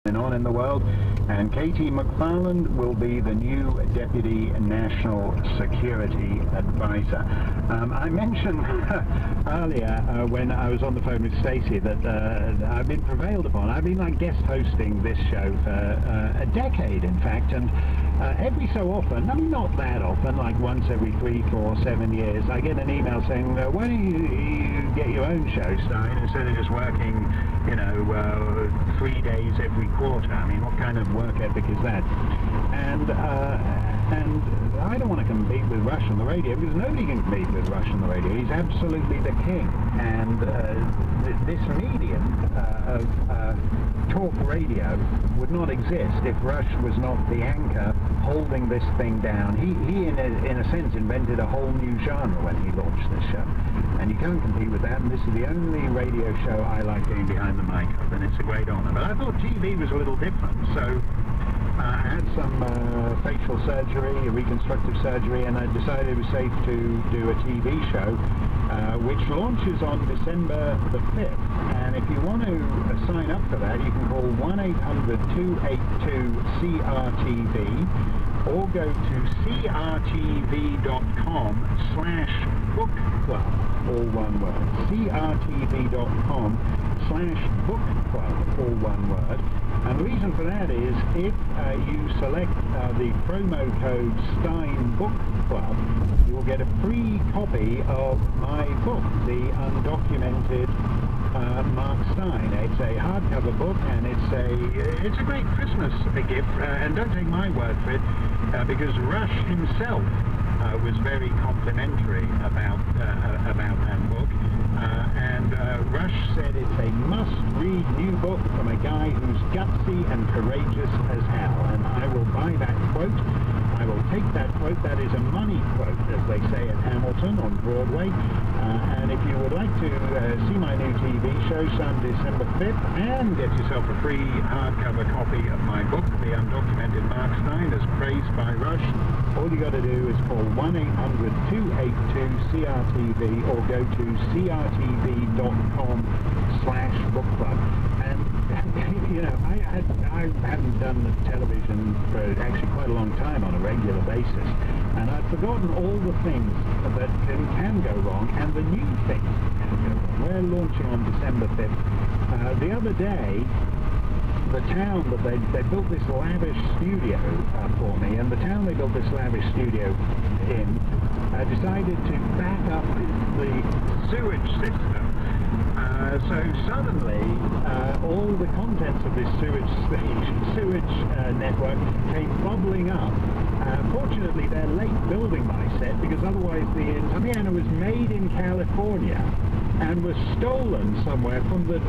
on in the world, and Katie McFarland will be the new Deputy National Security Advisor. I mentioned earlier when I was on the phone with Stacey that I've been prevailed upon. I've been like guest hosting this show for a decade, in fact, and every so often, I mean not that often, like once every 3, 4, 7 years, I get an email saying, why don't you get your own show, Stein, instead of just working, you know, 3 days every quarter. I mean, what kind of work ethic is that? And I don't want to compete with Rush on the radio, because nobody can compete with Rush on the radio. He's absolutely the king. And this medium of talk radio would not exist if Rush was not the anchor holding this thing down. He in a sense invented a whole new genre when he launched this show, and you can't compete with that. And this is the only radio show I like being behind the mic of, and it's a great honor. But I thought TV was a little different, so I had some facial surgery, reconstructive surgery, and I decided it was safe to do a TV show which launches on December the 5th. And if you want to sign up for that, you can call 1-800-282-CRTV or go to crtv.com/bookclub, all one word, crtv.com/bookclub, all one word. And the reason for that is if you select the promo code Stein Book Club, you will get a free copy of my book, The Undocumented Mark Stein. It's a hardcover book, and it's a great Christmas gift. And don't take my word for it, because Rush himself was very complimentary about that book. Rush said it's a must-read new book from a guy who's gutsy and courageous as hell. And I will buy that quote. I will take that quote. That is a money quote, as they say at Hamilton on Broadway. And if you would like to see my new TV show, Sunday, December 5th, and get yourself a free hardcover copy of my book, The Undocumented Mark Stein, as praised by Rush, all you got to do is call 1-800-282-CRTV or go to crtv.com/bookclub. And you know, I haven't done television for actually quite a long time on a regular basis, and I've forgotten all the things that can go wrong and the new things that can go wrong. We're launching on December 5th. The other day, the town that they built this lavish studio for me, and the town they built this lavish studio in decided to back up the sewage system. So suddenly, all the contents of this sewage network came bubbling up. Fortunately, they're late building my set, because otherwise the piano was made in California and was stolen somewhere from the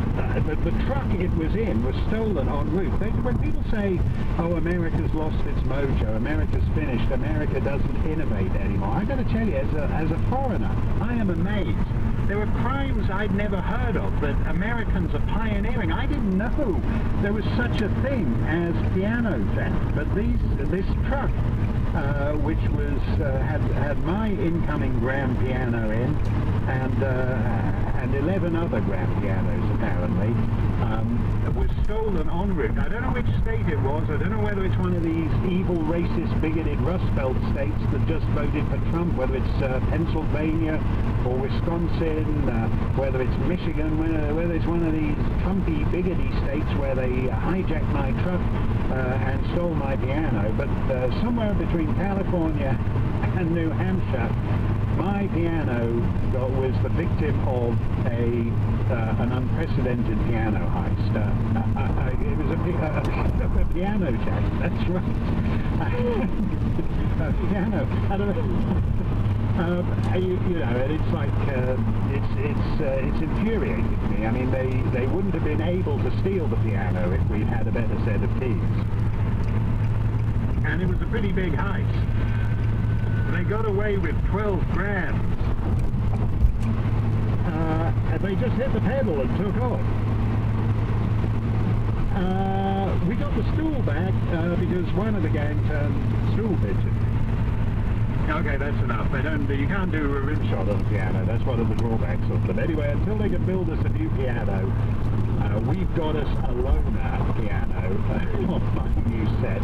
truck it was in was stolen en route. When people say, oh, America's lost its mojo, America's finished, America doesn't innovate anymore, I've got to tell you, as a foreigner, I am amazed. There were crimes I'd never heard of that Americans are pioneering. I didn't know there was such a thing as piano theft, but this truck, which was had my incoming grand piano in, and 11 other grand pianos apparently, was stolen en route. I don't know which state it was. I don't know whether it's one of these evil, racist, bigoted Rust Belt states that just voted for Trump, whether it's Pennsylvania or Wisconsin, whether it's Michigan, whether it's one of these Trumpy, bigoty states where they hijacked my truck and stole my piano. But somewhere between California and New Hampshire, my piano was the victim of an unprecedented piano heist. It was a piano jack, that's right. A piano. You know, and it's like it's infuriating to me. I mean, they wouldn't have been able to steal the piano if we'd had a better set of keys. And it was a pretty big heist. They got away with 12 grand. And they just hit the pedal and took off. We got the stool back because one of the gang turned stool pigeon. Okay, that's enough. You can't do a rim shot on the piano. That's one of the drawbacks of them. Anyway, until they can build us a new piano, we've got us a loaner piano on my new set.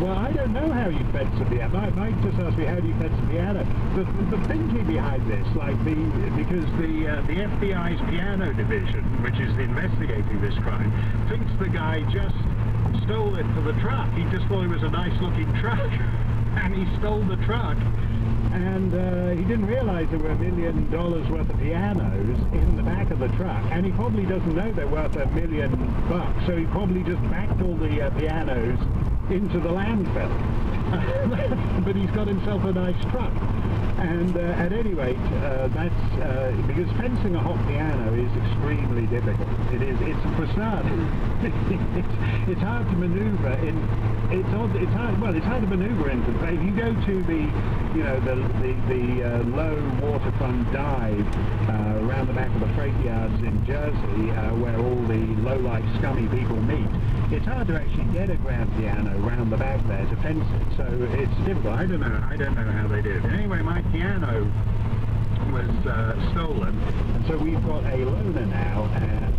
Well, I don't know how you fence a piano. Mike just asked me, how do you fence a piano? The thinking behind this, because the FBI's piano division, which is investigating this crime, thinks the guy just stole it for the truck. He just thought it was a nice-looking truck, and he stole the truck. And he didn't realize there were $1 million worth of pianos in the back of the truck, and he probably doesn't know they're worth $1 million, so he probably just backed all the pianos into the landfill. But he's got himself a nice truck. And at any rate, that's because fencing a hot piano is extremely difficult. It's for starters, it's hard to maneuver in. It's hard to maneuver into. If you go to the low waterfront dive around the back of the freight yards in Jersey, where all the low-life scummy people meet, it's hard to actually get a grand piano around the back there to fence it. So it's difficult. I don't know how they do it. Anyway, my piano was stolen, and so we've got a loaner now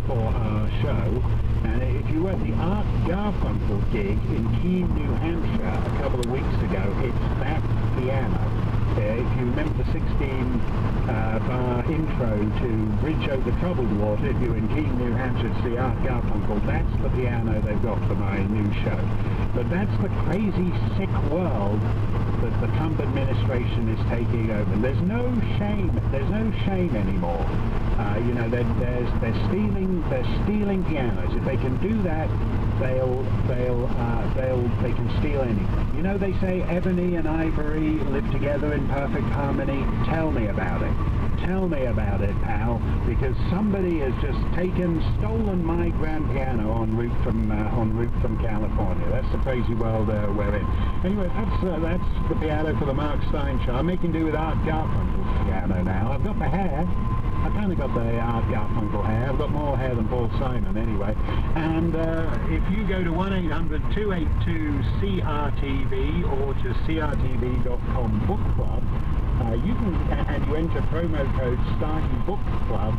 for our show. And if you were at the Art Garfunkel gig in Keene, New Hampshire a couple of weeks ago, it's that piano. If you remember the 16-bar intro to Bridge Over Troubled Water, if you're in Keene, New Hampshire to see Art Garfunkel, that's the piano they've got for my new show. But that's the crazy, sick world that the Trump administration is taking over. There's no shame anymore. They're stealing pianos. If they can do that, they can steal anything. You know, they say ebony and ivory live together in perfect harmony. Tell me about it. Tell me about it, pal, because somebody has just stolen my grand piano en route from California. That's the crazy world we're in. Anyway, that's the piano for the Mark Stein show. I'm making do with Art Garfunkel's piano now. I've got the hair. I've kind of got the Art Garfunkel hair. I've got more hair than Paul Simon anyway. And if you go to 1-800-282-CRTV or to crtv.com book club, you enter promo code STEINBookClub,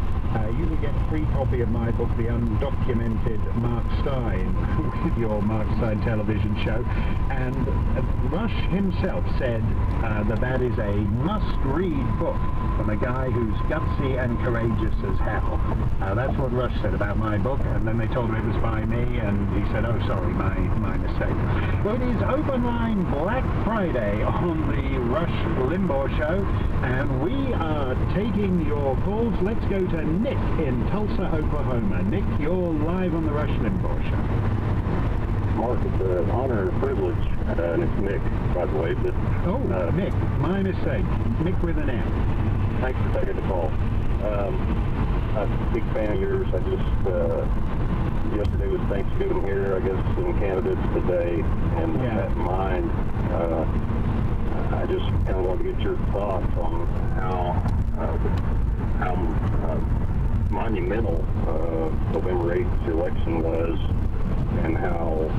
you can get a free copy of my book, The Undocumented Mark Stein, with your Mark Stein television show. And Rush himself said that is a must-read book from a guy who's gutsy and courageous as hell. That's what Rush said about my book, and then they told him it was by me, and he said, oh, sorry, my mistake. Well, it is Open Line Black Friday on the Rush Limbaugh Show, and we are taking your calls. Let's go to Nick in Tulsa, Oklahoma. Nick, you're live on the Rush Limbaugh Show. Mark, it's an honor and a privilege, and it's Nick, by the way. But, Nick, my mistake. Nick with an M. Thanks for taking the call. I'm a big fan of yours. I just, yesterday was Thanksgiving here, I guess, in Canada today, and that mind, I just kind of want to get your thoughts on how monumental November 8th election was, and how